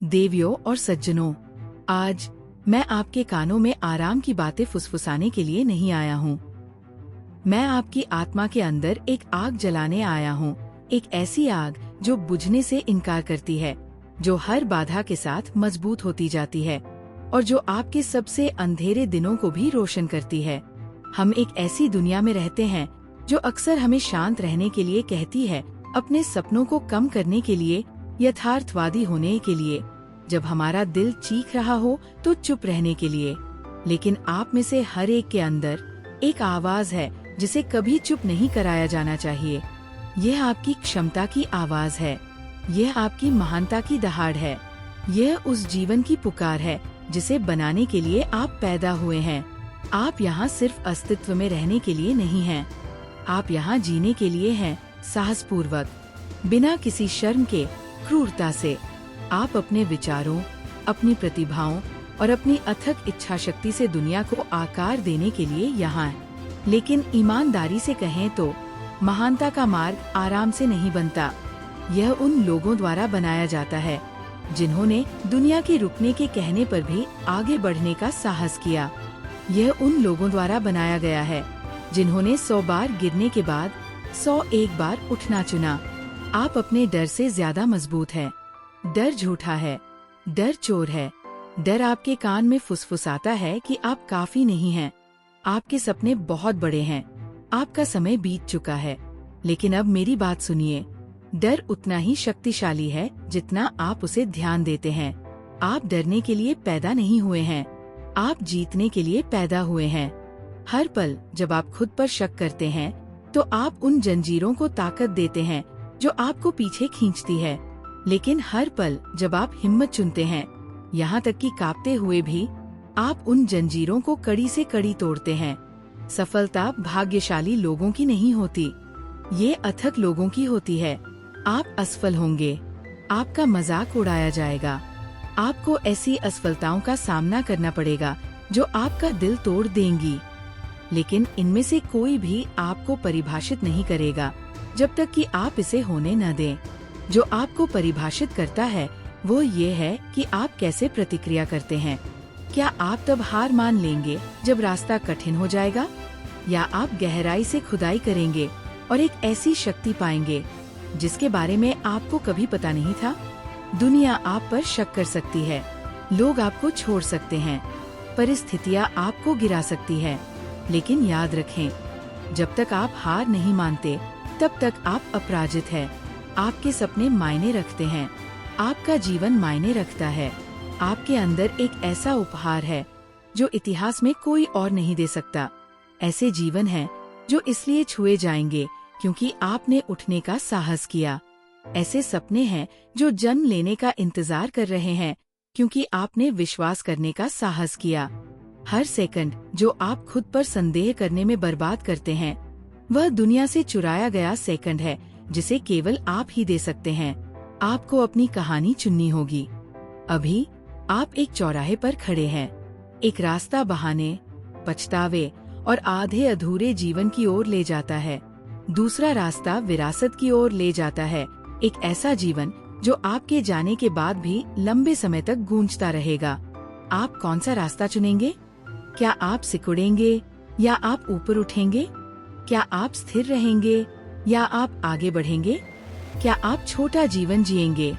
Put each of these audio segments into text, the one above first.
देवियों और सज्जनों, आज मैं आपके कानों में आराम की बातें फुसफुसाने के लिए नहीं आया हूँ। मैं आपकी आत्मा के अंदर एक आग जलाने आया हूँ, एक ऐसी आग जो बुझने से इनकार करती है, जो हर बाधा के साथ मजबूत होती जाती है और जो आपके सबसे अंधेरे दिनों को भी रोशन करती है। हम एक ऐसी दुनिया में रहते हैं जो अक्सर हमें शांत रहने के लिए कहती है, अपने सपनों को कम करने के लिए, यथार्थवादी होने के लिए, जब हमारा दिल चीख रहा हो तो चुप रहने के लिए। लेकिन आप में से हर एक के अंदर एक आवाज है जिसे कभी चुप नहीं कराया जाना चाहिए। यह आपकी क्षमता की आवाज है, यह आपकी महानता की दहाड़ है, यह उस जीवन की पुकार है जिसे बनाने के लिए आप पैदा हुए हैं। आप यहाँ सिर्फ अस्तित्व में रहने के लिए नहीं हैं, आप यहाँ जीने के लिए हैं, साहसपूर्वक, बिना किसी शर्म के, क्रूरता से। आप अपने विचारों, अपनी प्रतिभाओं और अपनी अथक इच्छा शक्ति से दुनिया को आकार देने के लिए यहाँ हैं। लेकिन ईमानदारी से कहें तो महानता का मार्ग आराम से नहीं बनता। यह उन लोगों द्वारा बनाया जाता है जिन्होंने दुनिया के रुकने के कहने पर भी आगे बढ़ने का साहस किया। यह उन लोगों द्वारा बनाया गया है जिन्होंने 100 बार गिरने के बाद 101 बार उठना चुना। आप अपने डर से ज्यादा मजबूत हैं। डर झूठा है, डर चोर है। डर आपके कान में फुसफुसाता है कि आप काफी नहीं हैं, आपके सपने बहुत बड़े हैं, आपका समय बीत चुका है। लेकिन अब मेरी बात सुनिए, डर उतना ही शक्तिशाली है जितना आप उसे ध्यान देते हैं। आप डरने के लिए पैदा नहीं हुए हैं, आप जीतने के लिए पैदा हुए हैं। हर पल जब आप खुद पर शक करते हैं तो आप उन जंजीरों को ताकत देते हैं जो आपको पीछे खींचती है। लेकिन हर पल जब आप हिम्मत चुनते हैं, यहाँ तक कि कांपते हुए भी, आप उन जंजीरों को कड़ी से कड़ी तोड़ते हैं। सफलता भाग्यशाली लोगों की नहीं होती, ये अथक लोगों की होती है। आप असफल होंगे, आपका मजाक उड़ाया जाएगा, आपको ऐसी असफलताओं का सामना करना पड़ेगा जो आपका दिल तोड़ देंगी। लेकिन इनमें से कोई भी आपको परिभाषित नहीं करेगा जब तक कि आप इसे होने न दें। जो आपको परिभाषित करता है वो ये है कि आप कैसे प्रतिक्रिया करते हैं। क्या आप तब हार मान लेंगे जब रास्ता कठिन हो जाएगा, या आप गहराई से खुदाई करेंगे और एक ऐसी शक्ति पाएंगे जिसके बारे में आपको कभी पता नहीं था। दुनिया आप पर शक कर सकती है, लोग आपको छोड़ सकते हैं, परिस्थितियाँ आपको गिरा सकती है। लेकिन याद रखें, जब तक आप हार नहीं मानते तब तक आप अपराजित हैं। आपके सपने मायने रखते हैं, आपका जीवन मायने रखता है। आपके अंदर एक ऐसा उपहार है जो इतिहास में कोई और नहीं दे सकता। ऐसे जीवन हैं जो इसलिए छुए जाएंगे क्योंकि आपने उठने का साहस किया। ऐसे सपने हैं जो जन्म लेने का इंतजार कर रहे हैं क्योंकि आपने विश्वास करने का साहस किया। हर सेकंड जो आप खुद पर संदेह करने में बर्बाद करते हैं, वह दुनिया से चुराया गया सेकंड है जिसे केवल आप ही दे सकते हैं। आपको अपनी कहानी चुननी होगी। अभी आप एक चौराहे पर खड़े हैं, एक रास्ता बहाने, पछतावे और आधे अधूरे जीवन की ओर ले जाता है। दूसरा रास्ता विरासत की ओर ले जाता है, एक ऐसा जीवन जो आपके जाने के बाद भी लंबे समय तक गूंजता रहेगा। आप कौन सा रास्ता चुनेंगे? क्या आप सिकुड़ेंगे या आप ऊपर उठेंगे? क्या आप स्थिर रहेंगे या आप आगे बढ़ेंगे? क्या आप छोटा जीवन जिएंगे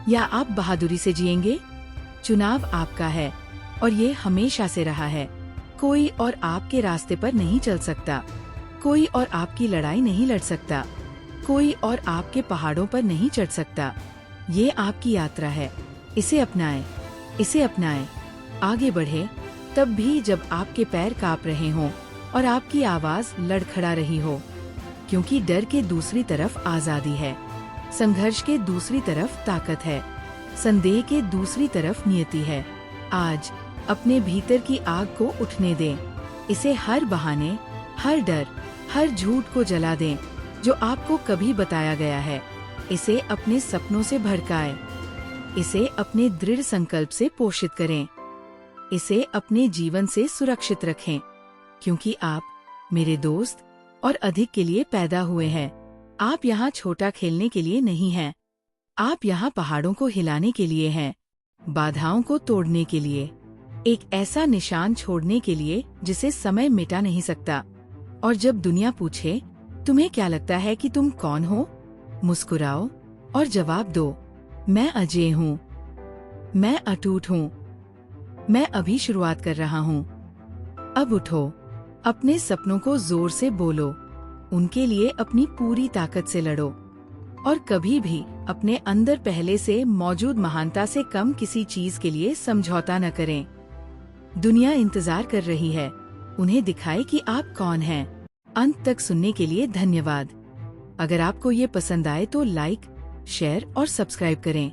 या आप बहादुरी से जिएंगे? चुनाव आपका है और ये हमेशा से रहा है। कोई और आपके रास्ते पर नहीं चल सकता, कोई और आपकी लड़ाई नहीं लड़ सकता, कोई और आपके पहाड़ों पर नहीं चढ़ सकता। ये आपकी यात्रा है, इसे अपनाएं, इसे अपनाएं। आगे बढ़े तब भी जब आपके पैर कांप रहे हों और आपकी आवाज लड़खड़ा रही हो, क्योंकि डर के दूसरी तरफ आजादी है, संघर्ष के दूसरी तरफ ताकत है, संदेह के दूसरी तरफ नियति है। आज अपने भीतर की आग को उठने दें, इसे हर बहाने, हर डर, हर झूठ को जला दें जो आपको कभी बताया गया है। इसे अपने सपनों से भड़काएं, इसे अपने दृढ़ संकल्प से पोषित करें, इसे अपने जीवन से सुरक्षित रखें, क्योंकि आप, मेरे दोस्त, और अधिक के लिए पैदा हुए हैं। आप यहाँ छोटा खेलने के लिए नहीं हैं, आप यहाँ पहाड़ों को हिलाने के लिए हैं। बाधाओं को तोड़ने के लिए, एक ऐसा निशान छोड़ने के लिए जिसे समय मिटा नहीं सकता। और जब दुनिया पूछे तुम्हें क्या लगता है कि तुम कौन हो, मुस्कुराओ और जवाब दो, मैं अजय हूँ, मैं अटूट हूँ, मैं अभी शुरुआत कर रहा हूँ। अब उठो, अपने सपनों को जोर से बोलो, उनके लिए अपनी पूरी ताकत से लड़ो और कभी भी अपने अंदर पहले से मौजूद महानता से कम किसी चीज के लिए समझौता न करें। दुनिया इंतजार कर रही है, उन्हें दिखाए कि आप कौन हैं। अंत तक सुनने के लिए धन्यवाद। अगर आपको ये पसंद आए तो लाइक, शेयर और सब्सक्राइब करें।